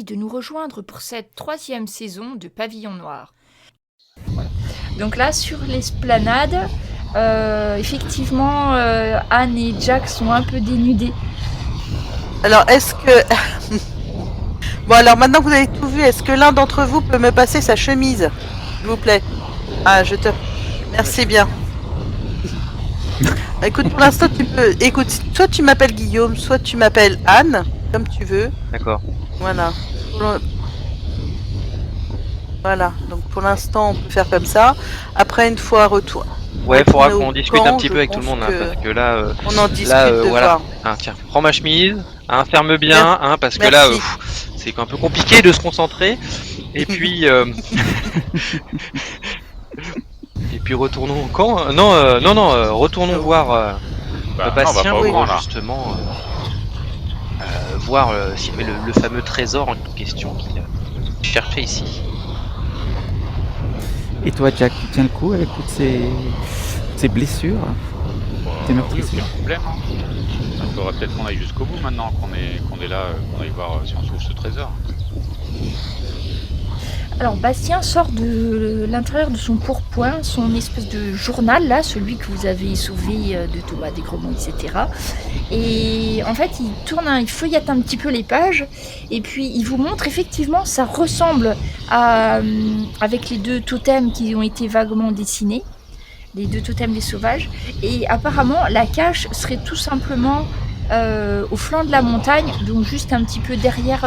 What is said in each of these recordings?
merci de nous rejoindre pour cette 3e saison de Pavillon Noir. Voilà. Donc là, sur l'esplanade, effectivement, Anne et Jack sont un peu dénudés. Alors, est-ce que... Bon, alors maintenant que vous avez tout vu, est-ce que l'un d'entre vous peut me passer sa chemise, s'il vous plaît? Ah, je te... Merci bien. Écoute, pour l'instant, tu peux... Écoute, soit tu m'appelles Guillaume, soit tu m'appelles Anne, comme tu veux. D'accord. Voilà. Voilà, donc pour l'instant, on peut faire comme ça. Après, une fois retour... Ouais, faudra qu'on discute un petit peu avec tout le monde, hein, parce que là... on en discute voilà. Hein, tiens, prends ma chemise, hein, ferme bien, hein, parce que Merci. là, c'est un peu compliqué de se concentrer. Et puis... Et puis retournons quand Non, retournons voir Bastien pour justement voir s'il y avait le fameux trésor en question qu'il cherchait ici. Et toi, Jack, tu tiens le coup avec toutes ces blessures, tes meurtrissures? Aucun problème. Il faudrait peut-être qu'on aille jusqu'au bout maintenant qu'on est là, qu'on aille voir si on trouve ce trésor. Alors Bastien sort de l'intérieur de son pourpoint son espèce de journal, là, celui que vous avez sauvé de Thomas Desgremont, etc. Et en fait, il feuillette un petit peu les pages, et puis il vous montre, effectivement, ça ressemble avec les 2 totems qui ont été vaguement dessinés, les 2 totems des sauvages, et apparemment, la cache serait tout simplement au flanc de la montagne, donc juste un petit peu derrière...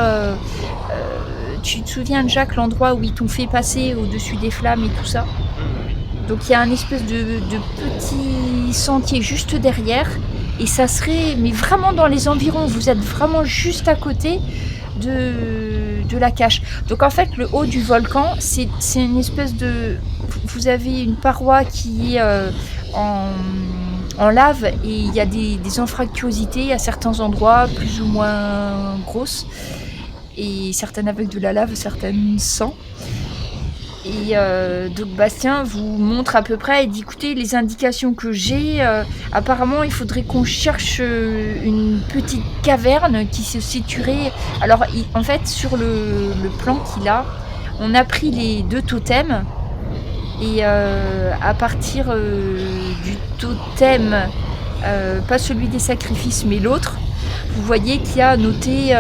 tu te souviens, Jacques, l'endroit où ils t'ont fait passer au-dessus des flammes et tout ça? Donc il y a un espèce de petit sentier juste derrière, et ça serait, mais vraiment dans les environs, vous êtes vraiment juste à côté de la cache. Donc en fait, le haut du volcan, c'est une espèce de... Vous avez une paroi qui est en lave, et il y a des anfractuosités à certains endroits, plus ou moins grosses. Et certaines avec de la lave, certaines sans. Et donc Bastien vous montre à peu près et dit, écoutez, les indications que j'ai, apparemment il faudrait qu'on cherche une petite caverne qui se situerait... Alors en fait, sur le plan qu'il a, on a pris les 2 totems, et à partir du totem, pas celui des sacrifices mais l'autre, vous voyez qu'il y a noté,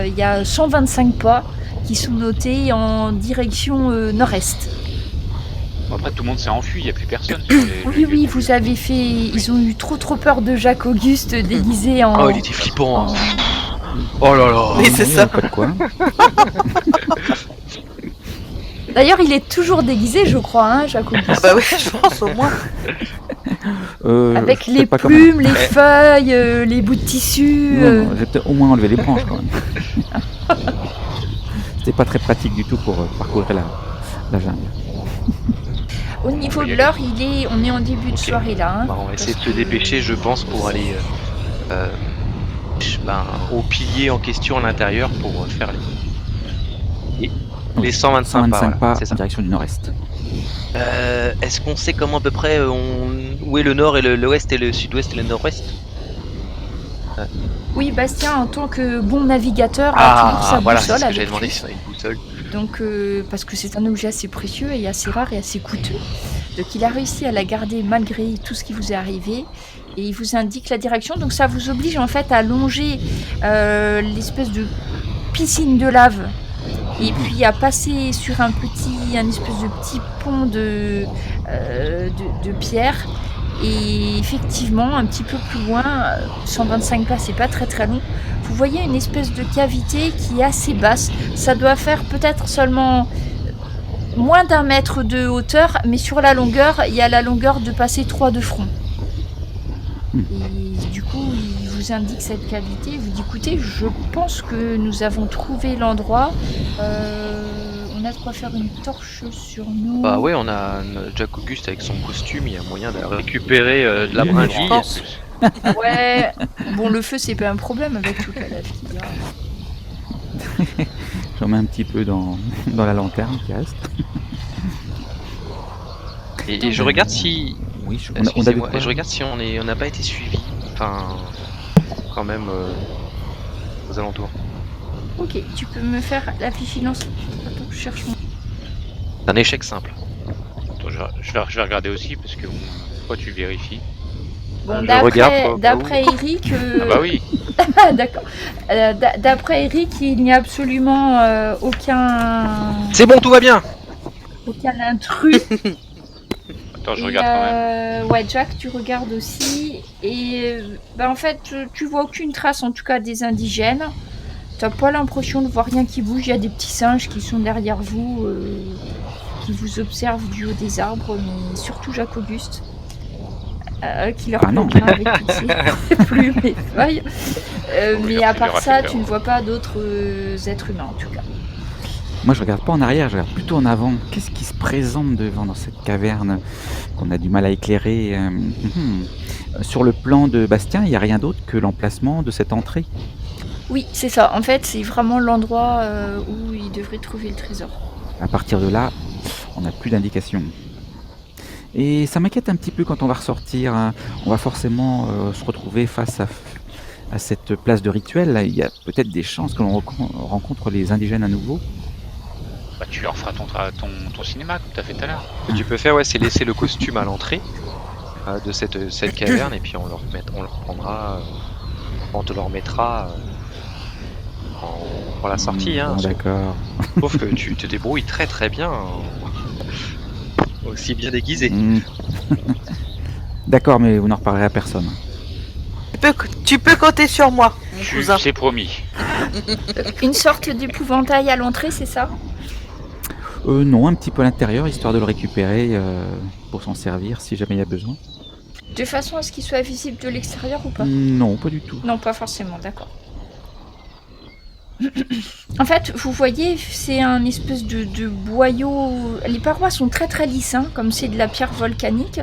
il y a 125 pas qui sont notés en direction nord-est. Après, tout le monde s'est enfui, il n'y a plus personne. Oui, vous avez fait... Ils ont eu trop peur de Jacques Auguste déguisé en... Oh, il était flippant. Oh là là. Oui, c'est ça. Pas de quoi. D'ailleurs, il est toujours déguisé, je crois, hein, Jacques Auguste. Ah bah oui, je pense au moins. Avec les plumes, les feuilles, les bouts de tissu. Non, j'ai peut-être au moins enlevé les branches quand même. C'était pas très pratique du tout pour parcourir la jungle. Au niveau de l'heure, on est en début de soirée là. Hein, on va essayer de se dépêcher, je pense, pour aller au pilier en question à l'intérieur pour faire les 125 pas c'est ça. En direction du nord-est. Est-ce qu'on sait comment à peu près où est le nord et l'ouest et le sud-ouest et le nord-ouest? Oui, Bastien, en tant que bon navigateur, a toujours sa voilà, boussole. C'est ce que j'avais demandé si on avait une boussole. Donc, parce que c'est un objet assez précieux et assez rare et assez coûteux. Donc il a réussi à la garder malgré tout ce qui vous est arrivé. Et il vous indique la direction. Donc ça vous oblige en fait à longer l'espèce de piscine de lave. Et puis à passer sur un espèce de petit pont de pierre. Et effectivement, un petit peu plus loin, 125 pas, c'est pas très très long, vous voyez une espèce de cavité qui est assez basse. Ça doit faire peut-être seulement moins d'1 mètre de hauteur, mais sur la longueur, il y a la longueur de passer 3 de front. Et du coup, il vous indique cette cavité, il vous dit, écoutez, je pense que nous avons trouvé l'endroit. On a de quoi faire une torche sur nous. Bah ouais, on a Jacques Auguste avec son costume, il y a moyen de récupérer de la brindille. Ouais, bon, le feu c'est pas un problème avec toute la lave qu'il y a. J'en mets un petit peu dans la lanterne qui reste. Et je regarde si... Oui, je regarde si on n'a pas été suivi, enfin, quand même, aux alentours. Ok, tu peux me faire la vigilance. Attends, je cherche mon... C'est un échec simple. Attends, je vais regarder aussi parce que pourquoi tu vérifies? Bon, Je regarde, quoi, d'après Eric... Ah bah oui. Ah, d'accord. D'après Eric, il n'y a absolument aucun C'est bon, tout va bien. intrus. Attends, je Et, regarde quand même. ouais, Jack, tu regardes aussi. Et en fait, tu vois aucune trace, en tout cas, des indigènes. T'as pas l'impression de voir rien qui bouge. Il y a des petits singes qui sont derrière vous, qui vous observent du haut des arbres, mais surtout Jacques Auguste, qui leur non. plaît bien avec toutes ses plumes et feuilles. Mais à ça leur part a ça, fait peur. tu ne vois pas d'autres êtres humains, en tout cas. Moi, je regarde pas en arrière, je regarde plutôt en avant. Qu'est-ce qui se présente devant dans cette caverne qu'on a du mal à éclairer Sur le plan de Bastien, il n'y a rien d'autre que l'emplacement de cette entrée. Oui, c'est ça. En fait, c'est vraiment l'endroit où il devrait trouver le trésor. À partir de là, on n'a plus d'indications. Et ça m'inquiète un petit peu quand on va ressortir. Hein. On va forcément se retrouver face à cette place de rituel. Là. Il y a peut-être des chances que l'on rencontre les indigènes à nouveau. Bah, tu leur feras ton cinéma comme t'as fait tout à l'heure. Ce que tu peux faire, ouais, c'est laisser le costume à l'entrée de cette caverne et puis on le reprendra, on te le remettra pour la sortie. Hein, Bon, d'accord. Sauf que tu te débrouilles très très bien, aussi bien déguisé. D'accord, mais vous n'en reparlerez à personne. Tu peux compter sur moi, mon cousin. C'est promis. Une sorte d'épouvantail à l'entrée, c'est ça? Non, un petit peu à l'intérieur, histoire de le récupérer pour s'en servir si jamais il y a besoin. De façon à ce qu'il soit visible de l'extérieur ou pas? Non, pas du tout. Non, pas forcément, d'accord. En fait, vous voyez, c'est un espèce de boyau. Les parois sont très très lisses, hein, comme c'est de la pierre volcanique.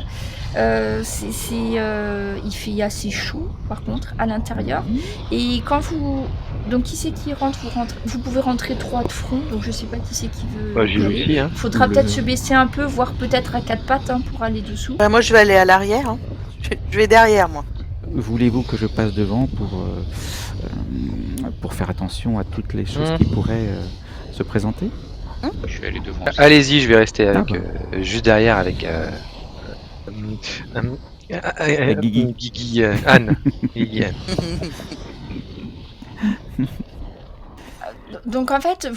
Il fait assez chaud, par contre, à l'intérieur. Et quand vous... Donc, qui c'est qui rentre? Vous pouvez rentrer 3 de front, donc je sais pas qui c'est qui veut... Bah, j'y y vais aller. aussi, hein. Faudra peut-être se baisser un peu, voire peut-être à 4 pattes hein, pour aller dessous. Moi, je vais aller à l'arrière. Hein. Je vais derrière, moi. Voulez-vous que je passe devant pour faire attention à toutes les choses qui pourraient se présenter? Je vais aller devant. aussi. Allez-y, je vais rester avec, Ah, juste derrière avec Guigui. Guigui, Anne. Guigui, Anne. Donc en fait,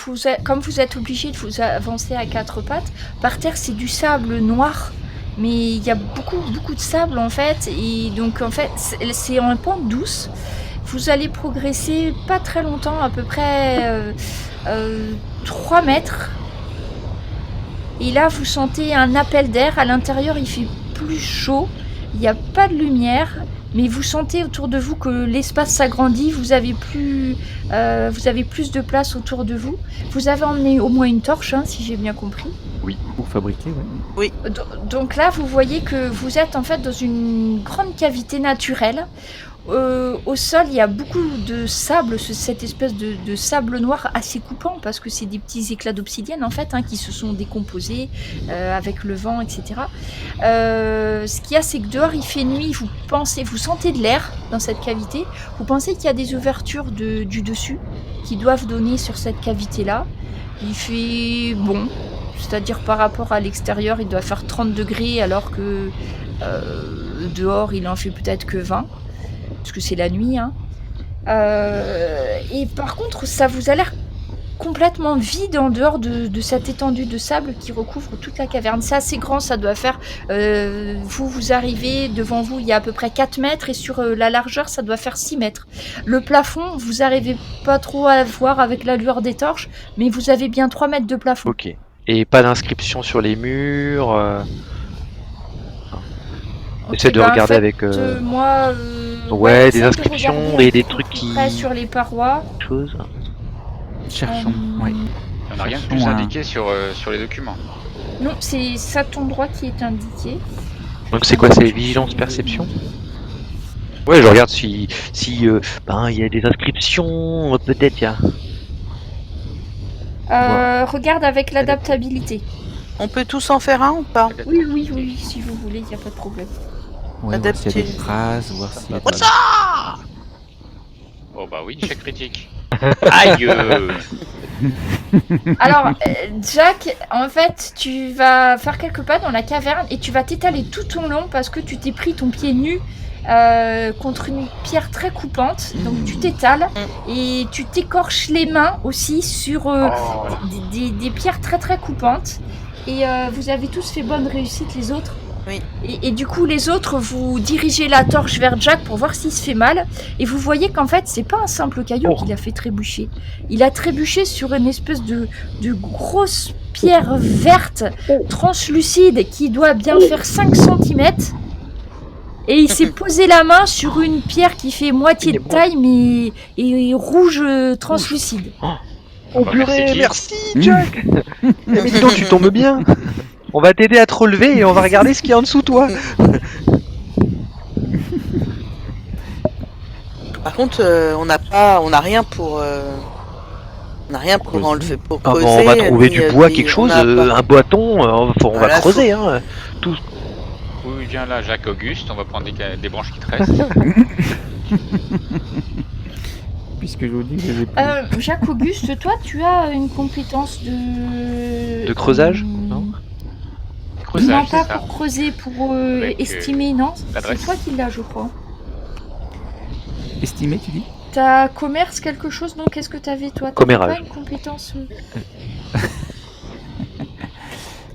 comme vous êtes obligé de vous avancer à 4 pattes, par terre c'est du sable noir, mais il y a beaucoup de sable en fait, et donc en fait c'est en pente douce. Vous allez progresser pas très longtemps, à peu près 3 mètres. Et là vous sentez un appel d'air, à l'intérieur il fait plus chaud, il n'y a pas de lumière. Mais vous sentez autour de vous que l'espace s'agrandit, vous avez plus de place autour de vous. Vous avez emmené au moins une torche, hein, si j'ai bien compris. Oui, pour fabriquer, oui. Donc là, vous voyez que vous êtes en fait dans une grande cavité naturelle. Au sol, il y a beaucoup de sable, cette espèce de sable noir assez coupant, parce que c'est des petits éclats d'obsidienne en fait, hein, qui se sont décomposés avec le vent, etc. Ce qu'il y a, c'est que dehors il fait nuit, vous sentez de l'air dans cette cavité, vous pensez qu'il y a des ouvertures du dessus qui doivent donner sur cette cavité-là. Il fait bon, c'est-à-dire par rapport à l'extérieur, il doit faire 30 degrés alors que dehors il en fait peut-être que 20. Parce que c'est la nuit, hein. Et par contre, ça vous a l'air complètement vide en dehors de cette étendue de sable qui recouvre toute la caverne. C'est assez grand, ça doit faire... vous arrivez, devant vous, il y a à peu près 4 mètres, et sur la largeur, ça doit faire 6 mètres. Le plafond, vous n'arrivez pas trop à voir avec la lueur des torches, mais vous avez bien 3 mètres de plafond. Ok. Et pas d'inscription sur les murs. Essaie de regarder avec. Moi, ouais, des j'essaie de inscriptions regarder et des à peu trucs qui. près sur les parois. Chose. Cherchons, oui. On n'a rien de plus Cherchons indiqué sur les documents. Non, c'est cet endroit qui est indiqué. Donc c'est quoi, c'est vigilance perception? Ouais, je regarde si ben il y a des inscriptions, peut-être il y a. Regarde avec l'adaptabilité. On peut tous en faire un ou pas? Oui, si vous voulez, il n'y a pas de problème. Ouais, voir s'il y a Adapté. des traces, voir s'il y a What's des... Oh bah oui, échec critique. Aïe Alors, Jack, en fait, tu vas faire quelques pas dans la caverne et tu vas t'étaler tout ton long parce que tu t'es pris ton pied nu contre une pierre très coupante. Donc tu t'étales et tu t'écorches les mains aussi sur des pierres très très coupantes. Et vous avez tous fait bonne réussite les autres. Oui. Et du coup, les autres, vous dirigez la torche vers Jack pour voir s'il se fait mal. Et vous voyez qu'en fait, c'est pas un simple caillou qu'il a fait trébucher. Il a trébuché sur une espèce de grosse pierre verte, translucide, qui doit bien faire 5 cm. Et il s'est posé la main sur une pierre qui fait moitié de taille, mais et rouge translucide. Oh bah, purée, merci, merci Jack. Mais dis donc, tu tombes bien. On va t'aider à te relever et on va regarder ce qu'il y a en dessous toi. Par contre, on n'a rien pour enlever, pour Ah creuser. bon, on va trouver ni, du bois, ni- quelque on chose, n'a pas- un bâton, on va Voilà, creuser. Hein. Oui, viens là, Jacques Auguste, on va prendre des branches qui te restent. Puisque je vous dis que je les ai plus. Jacques Auguste, toi, tu as une compétence de... De creusage, Hmm, non Creusage, non, c'est pas ça. pour creuser, pour Avec, estimer, non. C'est l'adresse. toi qui l'as, je crois. Estimé, tu dis? T'as commerce, quelque chose, non? Qu'est-ce que t'avais, toi? T'avais Commérage. pas une compétence...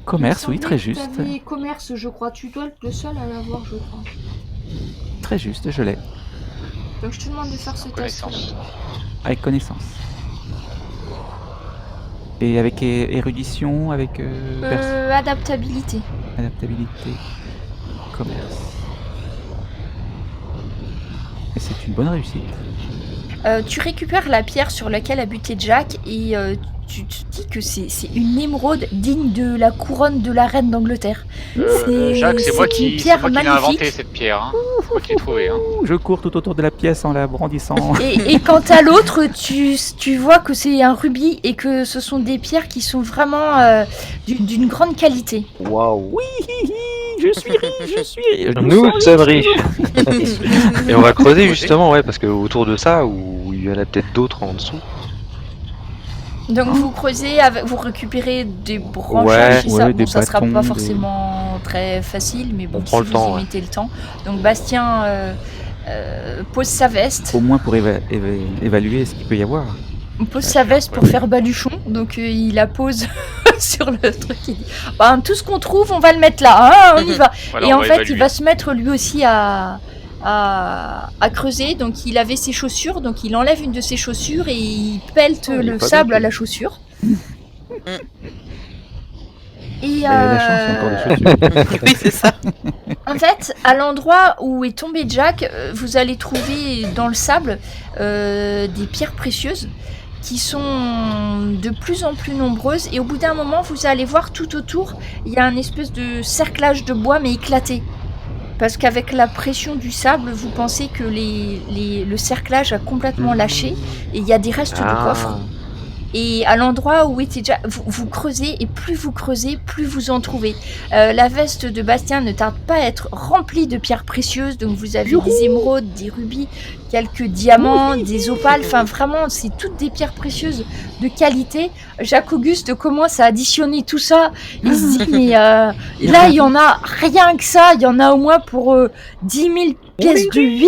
Commerce, il me oui, semblait très que juste. T'avais commerce, je crois. Tu dois être le seul à l'avoir, je crois. Très juste, je l'ai. Donc je te demande de faire ce test. Connaissance. Avec connaissance. Et avec érudition, avec Adaptabilité. adaptabilité, commerce. Et c'est une bonne réussite. Tu récupères la pierre sur laquelle a buté Jack et tu te dis que c'est une émeraude digne de la couronne de la reine d'Angleterre. Jacques, c'est moi une qui pierre l'ai inventé magnifique. cette pierre. Hein. C'est moi qui l'ai trouvée. Hein. Je cours tout autour de la pièce en la brandissant. Et quant à l'autre, tu vois que c'est un rubis et que ce sont des pierres qui sont vraiment d'une grande qualité. Waouh. Je suis riche, je suis riche. Nous sommes riches. Et on va creuser justement, ouais, parce que autour de ça, où il y en a peut-être d'autres en dessous. Donc vous creusez, vous récupérez des branches Ouais, et ça. ouais, Bon, des ça sera bâtons, pas des- forcément très facile, mais bon, On prend si le vous temps, y ouais. mettez le temps. Donc Bastien pose sa veste. Au moins pour évaluer ce qu'il peut y avoir. On pose sa veste pour faire baluchon, donc il la pose sur le truc. Il dit bah, tout ce qu'on trouve, on va le mettre là, hein, on y va. Voilà, Et on en va fait, évaluer. il va se mettre lui aussi à creuser. Donc il avait ses chaussures, donc il enlève une de ses chaussures et il pelte Oh, il est le pas sable bête, à lui. la chaussure. Et Il a la chance, il y a encore des chaussures. Oui, c'est ça. en fait, à l'endroit où est tombé Jack, vous allez trouver dans le sable des pierres précieuses qui sont de plus en plus nombreuses. Et au bout d'un moment, vous allez voir tout autour, il y a un espèce de cerclage de bois mais éclaté. Parce qu'avec la pression du sable, vous pensez que le cerclage a complètement lâché et il y a des restes de coffres. Et à l'endroit où était déjà, vous creusez et plus vous creusez, plus vous en trouvez. La veste de Bastien ne tarde pas à être remplie de pierres précieuses. Donc vous avez des émeraudes, des rubis, quelques diamants, des opales. Enfin vraiment, c'est toutes des pierres précieuses de qualité. Jacques Auguste commence à additionner tout ça. Il se dit mais là il y en a rien que ça. Il y en a au moins pour 10 000 pièces de 8.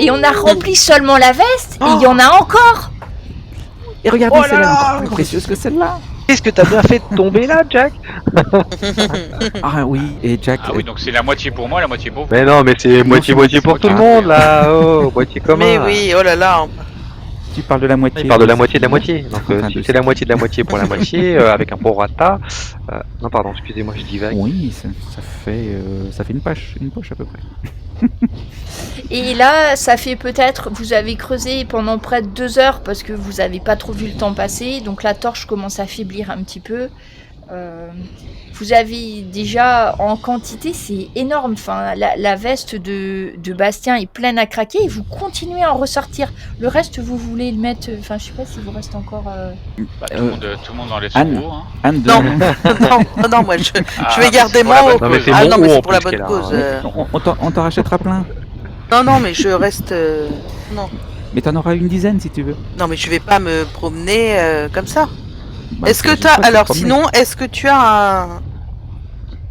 Et on a rempli seulement la veste et il y en a encore. Et regardez Oh là celle-là, là encore plus précieuse que celle-là. Qu'est-ce que t'as bien fait de tomber là, Jack? Ah oui, et Jack. Ah oui, donc c'est la moitié pour moi, la moitié pour vous. Mais non, mais c'est Non, moitié-moitié c'est pour tout le moitié. monde là. Oh, moitié commun. Mais oui, oh là là. Tu parles de la moitié. Il part de la moitié de la moitié. Donc Enfin, si de- c'est la moitié de la moitié pour la moitié, avec un prorata. Non, pardon, excusez-moi, je divague. Oui, ça fait une poche à peu près. Et là, ça fait peut-être, vous avez creusé pendant près de 2 heures parce que vous n'avez pas trop vu le temps passer, donc la torche commence à faiblir un petit peu. Vous avez déjà en quantité, c'est énorme. Enfin, la veste de Bastien est pleine à craquer et vous continuez à en ressortir. Le reste, vous voulez le mettre. Enfin, je sais pas si vous reste encore. Bah, tout le monde enlève son Anne. haut. Hein. Anne de... Non, moi je Ah, vais garder c'est pour la moi. bonne Non, mais cause. c'est Ah mon non, mais haut, c'est en pour la plus, bonne qu'elle a, cause. hein. On t'en rachètera plein. Non, mais je reste. Non. Mais t'en auras une dizaine si tu veux. Non, mais je vais pas me promener comme ça. Bah, Est-ce que t'imagines t'as... pas te Alors, promener. sinon, est-ce que tu as un...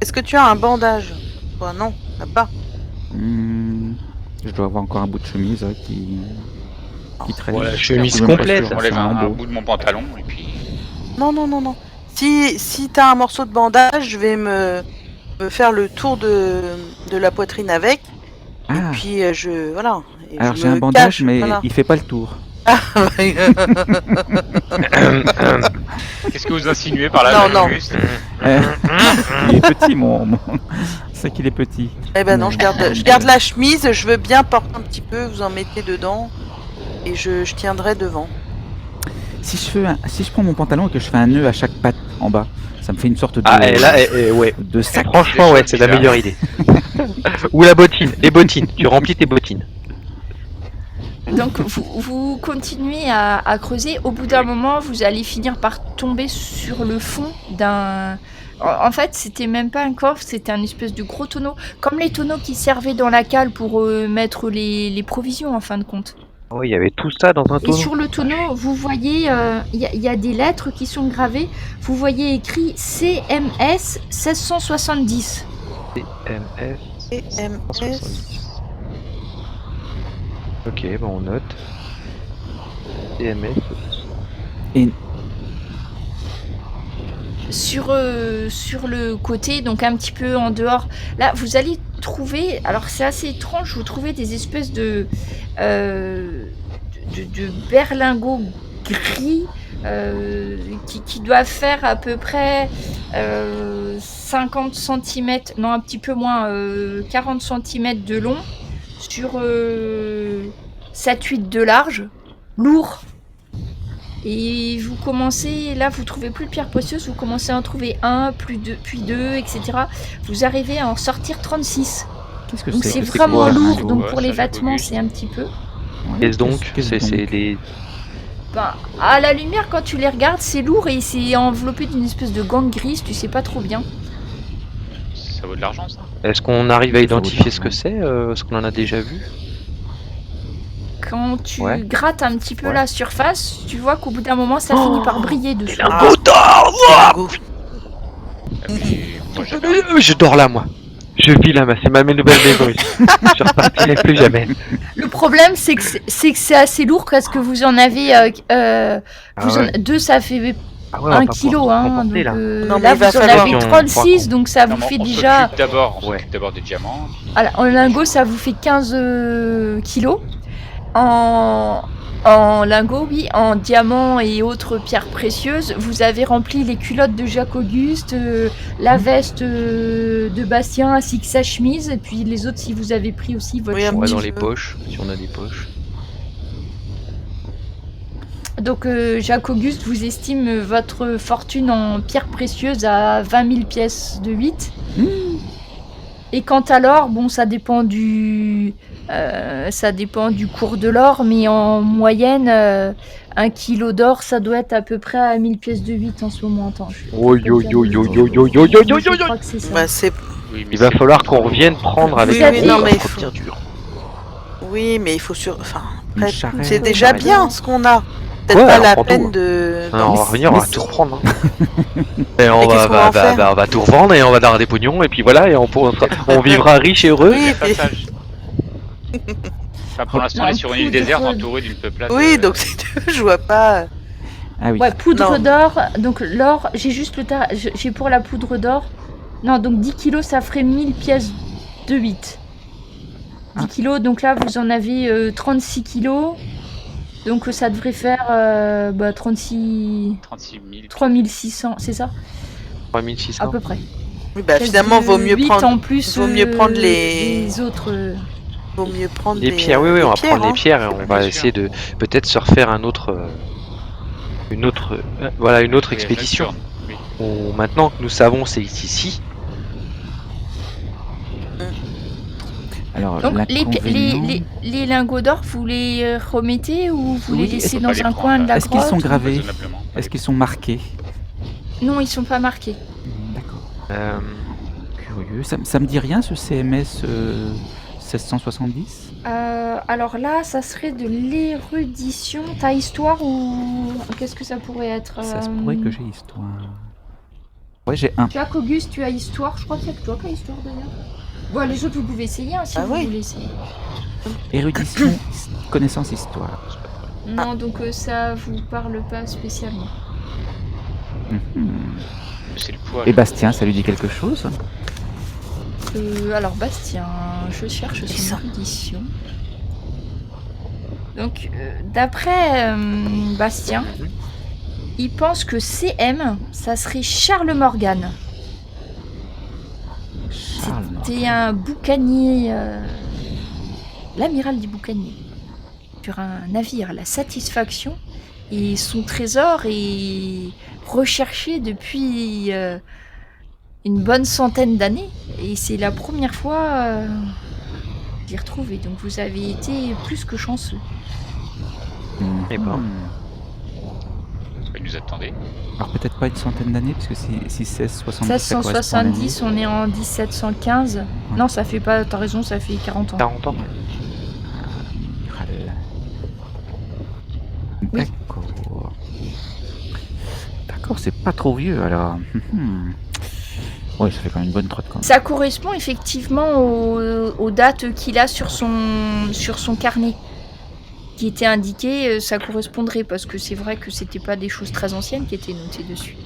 Est-ce que tu as un bandage? Toi, non, t'as pas. Je dois avoir encore un bout de chemise qui traîne. Ouais, chemise Je suis même pas complète. sûr, J'enlève c'est un un lambeau. bout de mon pantalon et puis. Non, non, non, non. Si t'as un morceau de bandage, je vais me faire le tour de la poitrine avec. Ah, Et puis, je... Voilà. Et alors je j'ai me un bandage, cache, mais voilà. il fait pas le tour. Qu'est-ce que vous insinuez par là? Non, je non. juste Il est petit, c'est qu'il est petit. Eh ben non, je garde la chemise, je veux bien porter un petit peu, vous en mettez dedans. Et je tiendrai devant. Si je prends mon pantalon et que je fais un nœud à chaque patte en bas, ça me fait une sorte de, Ah, et là, ouais. de sac. Franchement, ouais, choses c'est la bizarres. meilleure idée. Ou la bottine, les bottines. Tu remplis tes bottines. Donc vous continuez à creuser. Au bout d'un moment, vous allez finir par tomber sur le fond d'un... En fait, c'était même pas un coffre, c'était un espèce de gros tonneau. Comme les tonneaux qui servaient dans la cale pour mettre les provisions, en fin de compte. Oui, il y avait tout ça dans un Et tonneau. sur le tonneau, vous voyez, il y a des lettres qui sont gravées. Vous voyez écrit CMS 1670. CMS CMS. 170. Ok, bon, on note. CMS. Sur le côté, donc un petit peu en dehors, là vous allez trouver, alors c'est assez étrange, vous trouvez des espèces de berlingots gris qui doivent faire à peu près 50 cm, non un petit peu moins, 40 cm de long sur 7-8 de large, lourd. Et vous commencez, là vous trouvez plus de pierres précieuses, vous commencez à en trouver un, puis deux, etc. Vous arrivez à en sortir 36. Qu'est-ce que Donc c'est c'est vraiment quoi, lourd, un donc Ouais, pour ça les me vêtements focus. c'est un petit peu. Qu'est-ce donc Qu'est-ce C'est donc des... Ben, à la lumière quand tu les regardes c'est lourd et c'est enveloppé d'une espèce de gante grise, tu sais pas trop bien. Ça vaut de l'argent, ça? Est-ce qu'on arrive à Ça identifier vaut ce que c'est? Est-ce qu'on en a déjà vu? Quand tu Ouais. grattes un petit peu Ouais. la surface, tu vois qu'au bout d'un moment ça finit par briller dessus. C'est lingot. Et puis, moi, j'avais Je dors là, moi. Je vis là, c'est ma nouvelle maison. Je repartirai plus jamais. Le problème c'est que c'est assez lourd parce que vous en avez deux, ça fait Ah ouais, 1 kilo, hein, donc là. Non, mais là il va vous en falloir- avez On 36, donc ça Non, vous mais fait on déjà, s'occupe d'abord, on Ouais. s'occupe d'abord des diamants. en lingot ça vous fait 15 kilos, en lingot oui, en diamants et autres pierres précieuses, vous avez rempli les culottes de Jacques Auguste, la veste de Bastien ainsi que sa chemise, et puis les autres si vous avez pris aussi votre Oui, un Ouais, chemise. dans les poches, si on a des poches. Donc Jacques Auguste vous estime votre fortune en pierres précieuses à 20 000 pièces de 8. Et quant à l'or, bon ça dépend du cours de l'or, mais en moyenne 1 kilo d'or ça doit être à peu près à 1000 pièces de 8 en ce moment. Attends, je crois que c'est ça. Bah, c'est... Oui, mais Il va falloir qu'on revienne prendre avec Oui, un oui, gros non, coffre mais il faut- bien dur. Oui, mais il faut sur... Enfin, Une après, charrette. c'est déjà bien ce qu'on a. Peut-être Ouais, pas on la prend tout, peine hein. de... Ah, on va revenir, on va tout reprendre. Hein. Et on Mais qu'est-ce qu'on va en faire on va tout revendre et on va avoir des pognons et puis voilà, et on vivra riche et heureux. Oui, puis- passage. Enfin, pour l'instant, on est sur une île déserte entourée d'une peuplade. Oui, donc si tu veux, je vois pas... Ah oui. Ouais, poudre Non. d'or, donc l'or, j'ai juste j'ai pour la poudre d'or. Non, donc 10 kilos ça ferait 1000 pièces de 8. 10 kilos, donc là vous en avez 36 kilos. Donc ça devrait faire 36 36 000. 3600, c'est ça? 3600. À peu près. Oui, bah Pièces finalement, de vaut mieux 8 prendre... en plus, vaut mieux prendre les autres. Vaut mieux prendre Les des pierres, oui, des on va pierres, prendre les hein. pierres et on va Bien essayer sûr. de peut-être se refaire une autre expédition. Oui. Maintenant que nous savons c'est ici, Alors, Donc l'inconvénient- les lingots d'or, vous les remettez ou vous les Oui, laissez Faut dans pas les un prendre, coin de la Est-ce qu'ils sont grotte? gravés? Raisonnablement. Est-ce qu'ils sont marqués? Non, ils sont pas marqués. D'accord. euh, Curieux. Ça me dit rien ce CMS 1670. Alors là, ça serait de l'érudition. T'as histoire ou qu'est-ce que ça pourrait être Ça se pourrait que j'ai histoire. Ouais, j'ai 1. Tu as qu'Auguste, tu as histoire. Je crois qu'il y a que toi qui as histoire d'ailleurs. Bon, les autres, vous pouvez essayer hein, si Ah vous oui. voulez essayer. Érudition, connaissance histoire. Non, donc ça vous parle pas spécialement. C'est le poids. Et Bastien, ça lui dit quelque chose? Alors Bastien, je cherche son érudition. Donc, d'après Bastien, il pense que CM, ça serait Charles Morgan. Charles C'était un boucanier, l'amiral des boucaniers, sur un navire, la Satisfaction, et son trésor est recherché depuis une bonne centaine d'années, et c'est la première fois d'y retrouver. Donc vous avez été plus que chanceux. Eh ben. Il nous attendait. Alors peut-être pas une centaine d'années, parce que si 1670, ça correspond à l'année. 1670, on est en 1715. Ouais. Non, ça fait pas, t'as raison, ça fait 40 ans. 40 ans. Amiral. Oui. D'accord. D'accord, c'est pas trop vieux alors. Oui, ça fait quand même une bonne trotte quand même. Ça correspond effectivement aux dates qu'il a sur son carnet qui était indiqué. Ça correspondrait parce que c'est vrai que c'était pas des choses très anciennes qui étaient notées dessus.